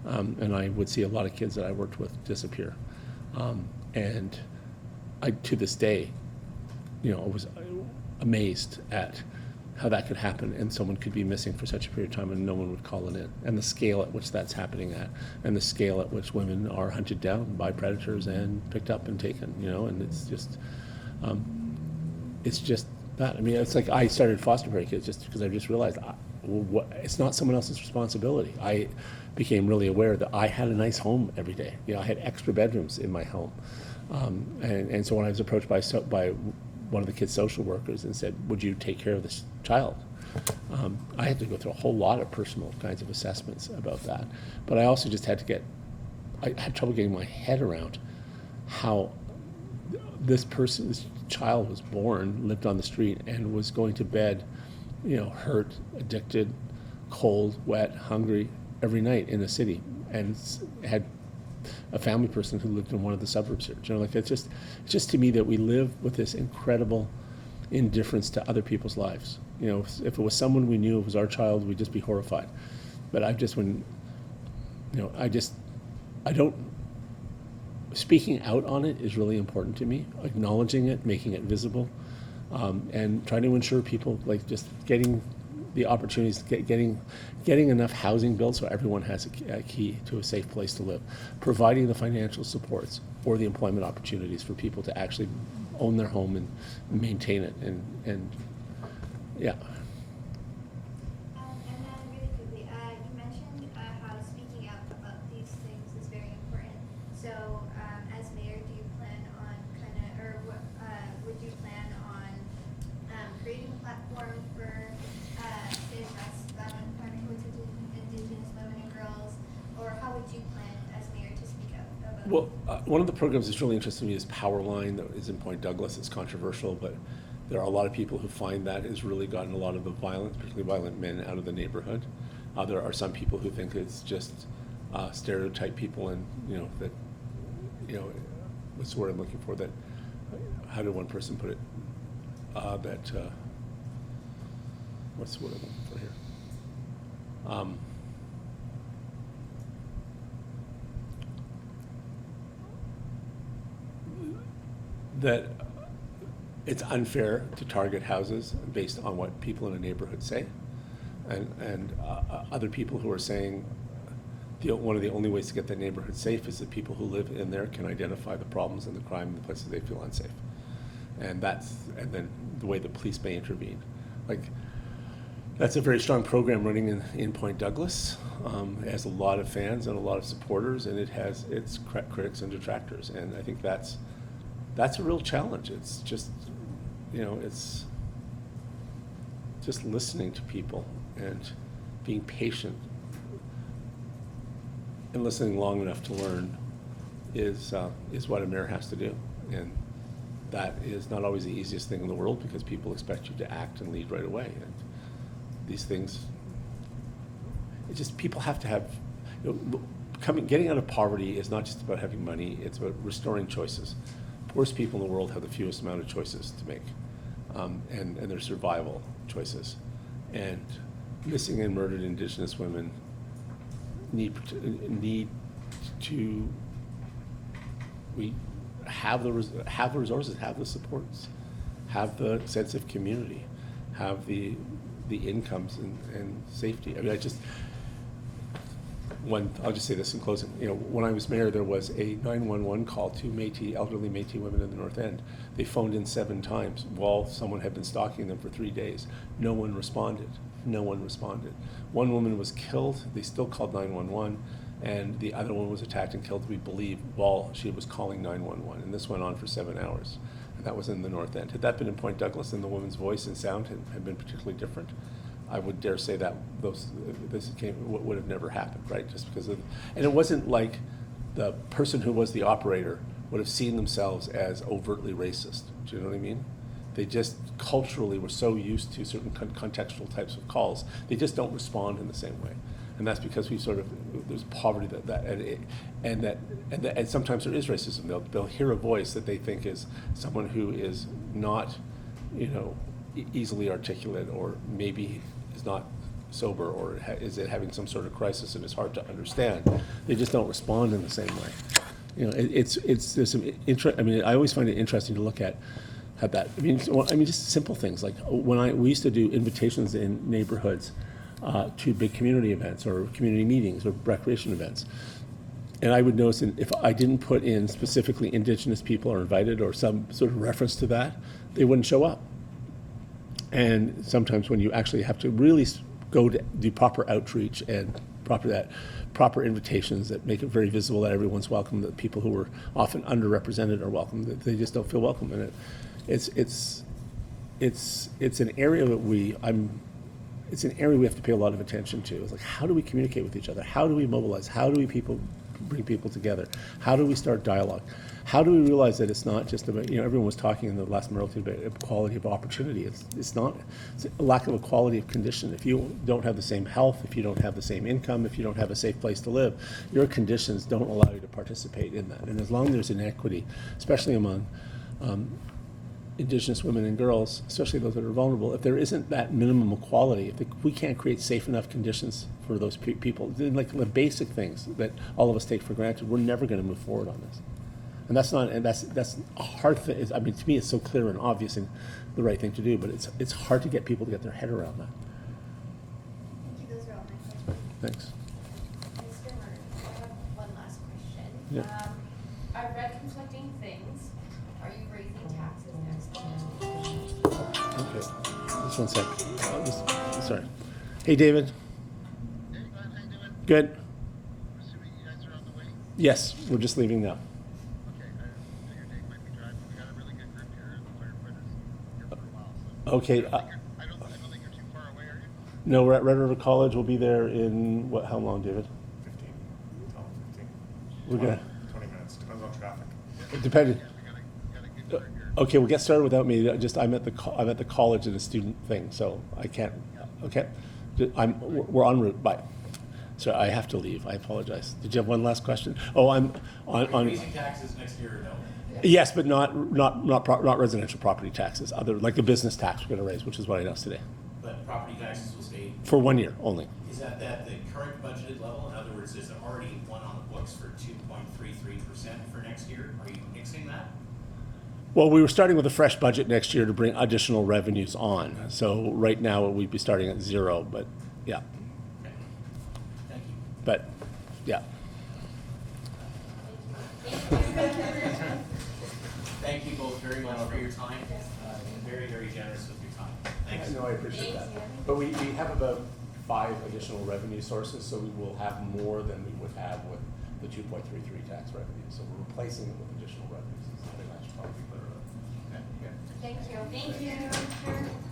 and I would see a lot of kids that I worked with disappear. And I, to this day, I was amazed at how that could happen, and someone could be missing for such a period of time and no one would call it in, and the scale at which that's happening at, and the scale at which women are hunted down by predators and picked up and taken, and it's just that. I mean, it's like I started foster care kids just because I just realized it's not someone else's responsibility. I became really aware that I had a nice home every day. I had extra bedrooms in my home, and so when I was approached by one of the kids' social workers and said, "Would you take care of this child?" I had to go through a whole lot of personal kinds of assessments about that, but I also just had had trouble getting my head around how this child was born, lived on the street, and was going to bed, hurt, addicted, cold, wet, hungry every night in the city, and had a family person who lived in one of the suburbs here. It's just to me that we live with this incredible indifference to other people's lives. If it was someone we knew, it was our child, we'd just be horrified. But speaking out on it is really important to me, acknowledging it, making it visible, and trying to ensure people, just getting the opportunities, getting enough housing built so everyone has a key to a safe place to live, providing the financial supports or the employment opportunities for people to actually own their home and maintain it, and yeah. And then really quickly, you mentioned how speaking out about these things is very important. So, as mayor, do you plan on would you plan on creating a platform for safe arrest neighborhoods of Indigenous women and girls, or how would you plan as mayor to speak out about? Well, one of the programs that's really interesting to me is Powerline, that is in Point Douglas. It's controversial, but there are a lot of people who find that has really gotten a lot of the violent, particularly violent men, out of the neighborhood. There are some people who think it's just stereotype people, and what's the word I'm looking for? That, how did one person put it? What's the word I'm looking for here? That it's unfair to target houses based on what people in a neighborhood say, and other people who are saying one of the only ways to get that neighborhood safe is that people who live in there can identify the problems and the crime in the places they feel unsafe, and then the way the police may intervene. That's a very strong program running in Point Douglas. It has a lot of fans and a lot of supporters, and it has its critics and detractors, and I think that's a real challenge. It's just, it's just listening to people and being patient and listening long enough to learn is what a mayor has to do. And that is not always the easiest thing in the world, because people expect you to act and lead right away. And these things, people have to have, getting out of poverty is not just about having money, it's about restoring choices. Poorest people in the world have the fewest amount of choices to make, and their survival choices. And missing and murdered Indigenous women need to have the resources, have the supports, have the sense of community, have the incomes and safety. I mean, I'll just say this in closing. When I was mayor, there was a 911 call to elderly Métis women in the North End. They phoned in 7 times while someone had been stalking them for 3 days. No one responded. One woman was killed. They still called 911, and the other one was attacked and killed, we believe, while she was calling 911. And this went on for 7 hours. And that was in the North End. Had that been in Point Douglas, then the woman's voice and sound had been particularly different. I would dare say that would have never happened, right? Just because and it wasn't like the person who was the operator would have seen themselves as overtly racist. Do you know what I mean? They just culturally were so used to certain contextual types of calls, they just don't respond in the same way. And that's because there's poverty and sometimes there is racism. They'll hear a voice that they think is someone who is not, easily articulate, or maybe is not sober, or is having some sort of crisis and it's hard to understand. They just don't respond in the same way. There's some I mean, I always find it interesting to look at had that. I mean, just simple things like we used to do invitations in neighborhoods to big community events or community meetings or recreation events. And I would notice if I didn't put in specifically Indigenous people are invited or some sort of reference to that, they wouldn't show up. And sometimes when you actually have to really go to do proper outreach and proper invitations that make it very visible that everyone's welcome, that people who are often underrepresented are welcome, that they just don't feel welcome. And it's an area that it's an area we have to pay a lot of attention to. It's like, how do we communicate with each other? How do we mobilize? How do we bring people together? How do we start dialogue? How do we realize that it's not just about, everyone was talking in the last Mayoralty about equality of opportunity. It's a lack of equality of condition. If you don't have the same health, if you don't have the same income, if you don't have a safe place to live, your conditions don't allow you to participate in that. And as long as there's inequity, especially among Indigenous women and girls, especially those that are vulnerable, if there isn't that minimum equality, if we can't create safe enough conditions for those people, like the basic things that all of us take for granted, we're never going to move forward on this. And that's a hard thing. I mean, to me, it's so clear and obvious and the right thing to do, but it's hard to get people to get their head around that. Thank you, those are all my questions. Thanks. Mr. Murray, I have one last question. Yeah. I read conflicting things. Are you raising taxes next year? Okay. Just one sec. Sorry. Hey, David. Hey, Glenn, how you doing? Good. I'm assuming you guys are on the way? Yes, we're just leaving now. Okay, I figured Dave might be driving. We got a really good group here, and the firefighters here for a while. So Okay. I don't think you're too far away, are you? No, we're at Red River College. We'll be there in how long, David? 15. 15. We're gonna. 20 minutes. Depends on traffic. Depending. Yeah, we got a good group here. Okay, we'll get started without me. I'm at the college in a student thing, so I can't. Okay, we're en route. Bye. So I have to leave. I apologize. Did you have one last question? Oh, I'm Are you on. raising taxes next year or no? Yes, but not residential property taxes. Other like the business tax we're going to raise, which is what I announced today, But property taxes will stay, for 1 year only. is that the current budgeted level? In other words, is there already one on the books for 2.33% for next year? Are you mixing that? Well, we were starting with a fresh budget next year to bring additional revenues on. So right now we'd be starting at 0, but yeah, Okay. Thank you. but yeah. Thank you both very much for your time. Very, very generous with your time. Thanks. No, I appreciate Thank that. you. But we have about 5 additional revenue sources, so we will have more than we would have with the 2.33 tax revenue. So we're replacing it with additional revenues. I think that should probably be clear. Okay. Thank you. Thank you.